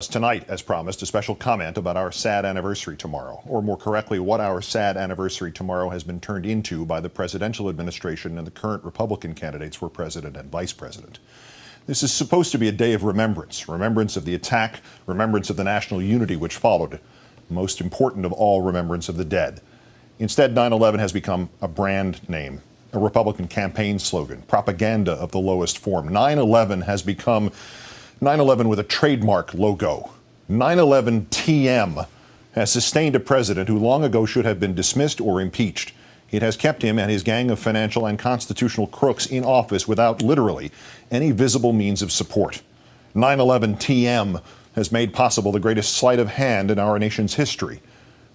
Tonight, as promised, a special comment about our sad anniversary tomorrow, or more correctly, what our sad anniversary tomorrow has been turned into by the presidential administration and the current Republican candidates for president and vice president. This is supposed to be a day of remembrance of the attack, remembrance of the national unity which followed, most important of all, remembrance of the dead. Instead, 9/11 has become a brand name, a Republican campaign slogan, propaganda of the lowest form. 9/11 has become 9/11 with a trademark logo. 9/11 TM has sustained a president who long ago should have been dismissed or impeached. It has kept him and his gang of financial and constitutional crooks in office without literally any visible means of support. 9/11 TM has made possible the greatest sleight of hand in our nation's history.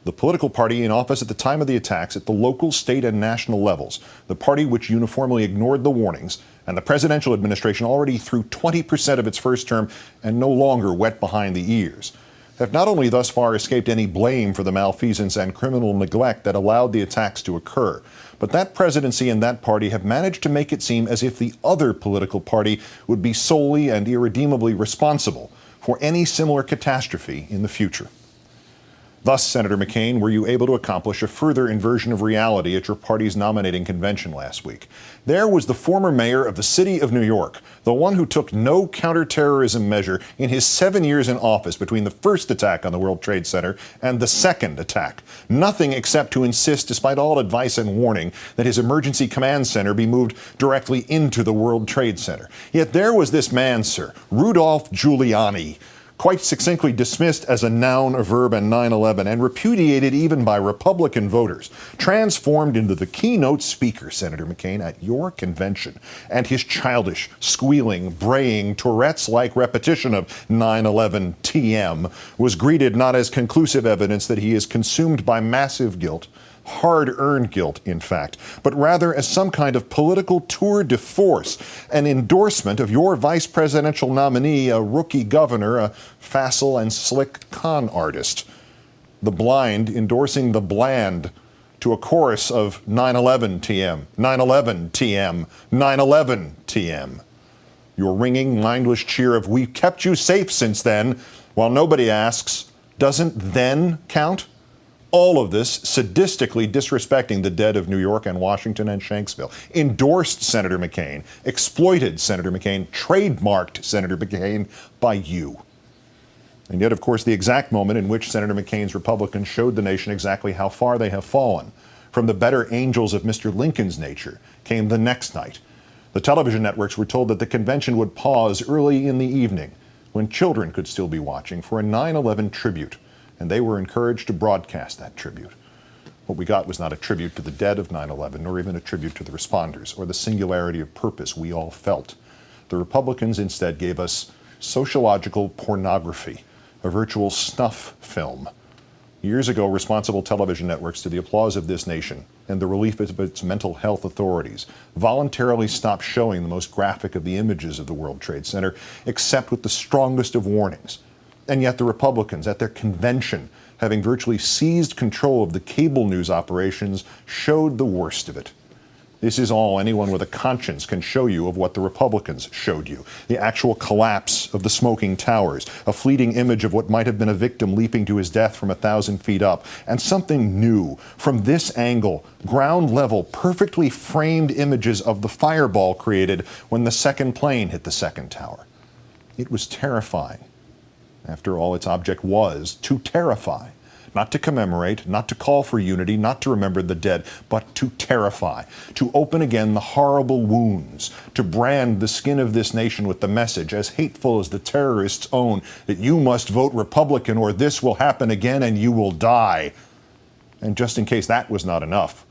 The political party in office at the time of the attacks at the local, state, and national levels, the party which uniformly ignored the warnings, and the presidential administration already through 20% of its first term and no longer wet behind the ears, have not only thus far escaped any blame for the malfeasance and criminal neglect that allowed the attacks to occur, but that presidency and that party have managed to make it seem as if the other political party would be solely and irredeemably responsible for any similar catastrophe in the future. Thus, Senator McCain, were you able to accomplish a further inversion of reality at your party's nominating convention last week? There was the former mayor of the city of New York, the one who took no counterterrorism measure in his 7 years in office between the first attack on the World Trade Center and the second attack. Nothing except to insist, despite all advice and warning, that his emergency command center be moved directly into the World Trade Center. Yet there was this man, sir, Rudolph Giuliani, quite succinctly dismissed as a noun, a verb, and 9/11, and repudiated even by Republican voters, transformed into the keynote speaker, Senator McCain, at your convention. And his childish, squealing, braying, Tourette's-like repetition of 9/11 TM was greeted not as conclusive evidence that he is consumed by massive guilt, hard-earned guilt, in fact, but rather as some kind of political tour de force, an endorsement of your vice presidential nominee, a rookie governor, a facile and slick con artist. The blind endorsing the bland to a chorus of 9/11 TM, 9/11 TM, 9/11 TM. Your ringing, mindless cheer of "we've kept you safe since then," while nobody asks, doesn't then count? All of this sadistically disrespecting the dead of New York and Washington and Shanksville, endorsed Senator McCain, exploited Senator McCain, trademarked Senator McCain by you. And yet, of course, the exact moment in which Senator McCain's Republicans showed the nation exactly how far they have fallen from the better angels of Mr. Lincoln's nature came the next night. The television networks were told that the convention would pause early in the evening when children could still be watching for a 9/11 tribute. And they were encouraged to broadcast that tribute. What we got was not a tribute to the dead of 9/11, nor even a tribute to the responders, or the singularity of purpose we all felt. The Republicans instead gave us sociological pornography, a virtual snuff film. Years ago, responsible television networks, to the applause of this nation and the relief of its mental health authorities, voluntarily stopped showing the most graphic of the images of the World Trade Center, except with the strongest of warnings. And yet the Republicans, at their convention, having virtually seized control of the cable news operations, showed the worst of it. This is all anyone with a conscience can show you of what the Republicans showed you. The actual collapse of the smoking towers, a fleeting image of what might have been a victim leaping to his death from 1,000 feet up, and something new, from this angle, ground level, perfectly framed images of the fireball created when the second plane hit the second tower. It was terrifying. After all, its object was to terrify, not to commemorate, not to call for unity, not to remember the dead, but to terrify, to open again the horrible wounds, to brand the skin of this nation with the message, as hateful as the terrorists' own, that you must vote Republican or this will happen again and you will die. And just in case that was not enough,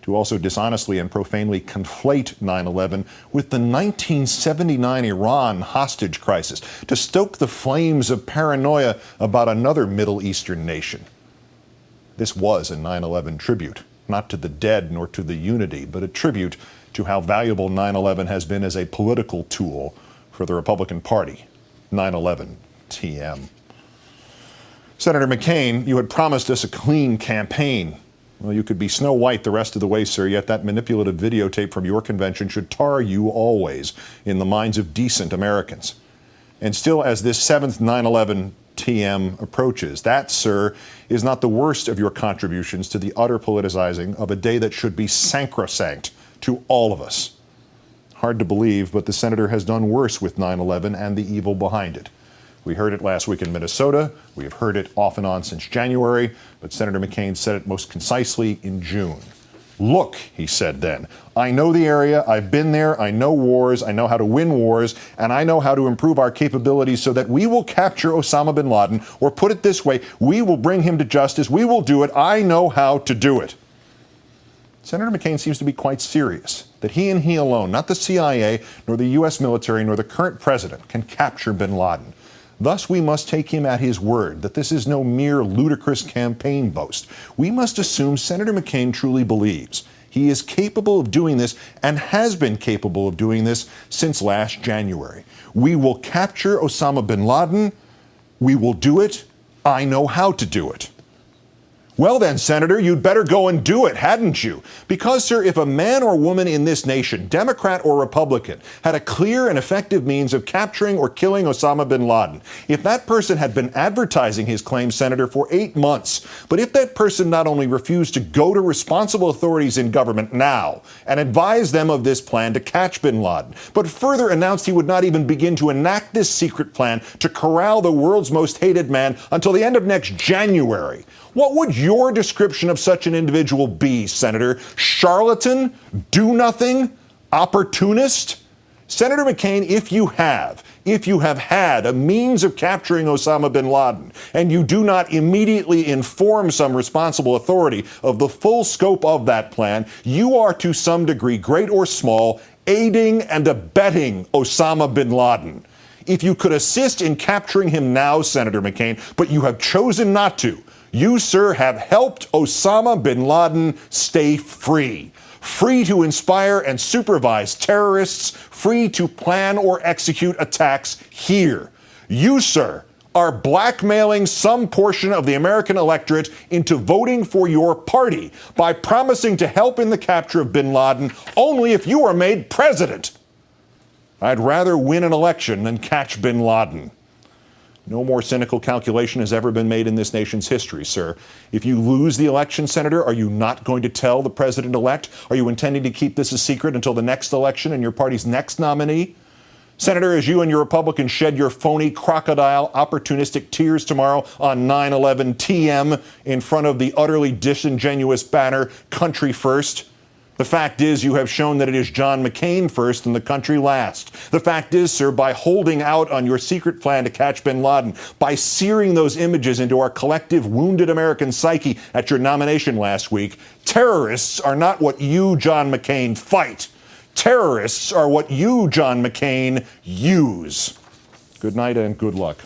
to also dishonestly and profanely conflate 9/11 with the 1979 Iran hostage crisis, to stoke the flames of paranoia about another Middle Eastern nation. This was a 9/11 tribute, not to the dead nor to the unity, but a tribute to how valuable 9/11 has been as a political tool for the Republican Party. 9/11 TM. Senator McCain, you had promised us a clean campaign. Well, you could be Snow White the rest of the way, sir, yet that manipulative videotape from your convention should tar you always in the minds of decent Americans. And still, as this 7th 9/11 TM approaches. That, sir, is not the worst of your contributions to the utter politicizing of a day that should be sacrosanct to all of us. Hard to believe, but the senator has done worse with 9/11 and the evil behind it. We heard it last week in Minnesota. We have heard it off and on since January, but Senator McCain said it most concisely in June. Look, he said then, I know the area, I've been there, I know wars, I know how to win wars, and I know how to improve our capabilities so that we will capture Osama bin Laden, or put it this way, we will bring him to justice, we will do it, I know how to do it. Senator McCain seems to be quite serious that he and he alone, not the CIA, nor the U.S. military, nor the current president, can capture bin Laden. Thus, we must take him at his word that this is no mere ludicrous campaign boast. We must assume Senator McCain truly believes he is capable of doing this and has been capable of doing this since last January. We will capture Osama bin Laden. We will do it. I know how to do it. Well then, Senator, you'd better go and do it, hadn't you? Because, sir, if a man or woman in this nation, Democrat or Republican, had a clear and effective means of capturing or killing Osama bin Laden, if that person had been advertising his claim, Senator, for 8 months, but if that person not only refused to go to responsible authorities in government now and advise them of this plan to catch bin Laden, but further announced he would not even begin to enact this secret plan to corral the world's most hated man until the end of next January, what would your description of such an individual be, Senator? Charlatan? Do nothing? Opportunist? Senator McCain, if you have had a means of capturing Osama bin Laden, and you do not immediately inform some responsible authority of the full scope of that plan, you are to some degree, great or small, aiding and abetting Osama bin Laden. If you could assist in capturing him now, Senator McCain, but you have chosen not to, you, sir, have helped Osama bin Laden stay free. Free to inspire and supervise terrorists, free to plan or execute attacks here. You, sir, are blackmailing some portion of the American electorate into voting for your party by promising to help in the capture of bin Laden only if you are made president. I'd rather win an election than catch bin Laden. No more cynical calculation has ever been made in this nation's history, sir. If you lose the election, Senator, are you not going to tell the president-elect? Are you intending to keep this a secret until the next election and your party's next nominee? Senator, as you and your Republicans shed your phony, crocodile, opportunistic tears tomorrow on 9/11 TM in front of the utterly disingenuous banner, Country First, the fact is you have shown that it is John McCain first and the country last. The fact is, sir, by holding out on your secret plan to catch bin Laden, by searing those images into our collective wounded American psyche at your nomination last week, terrorists are not what you, John McCain, fight. Terrorists are what you, John McCain, use. Good night and good luck.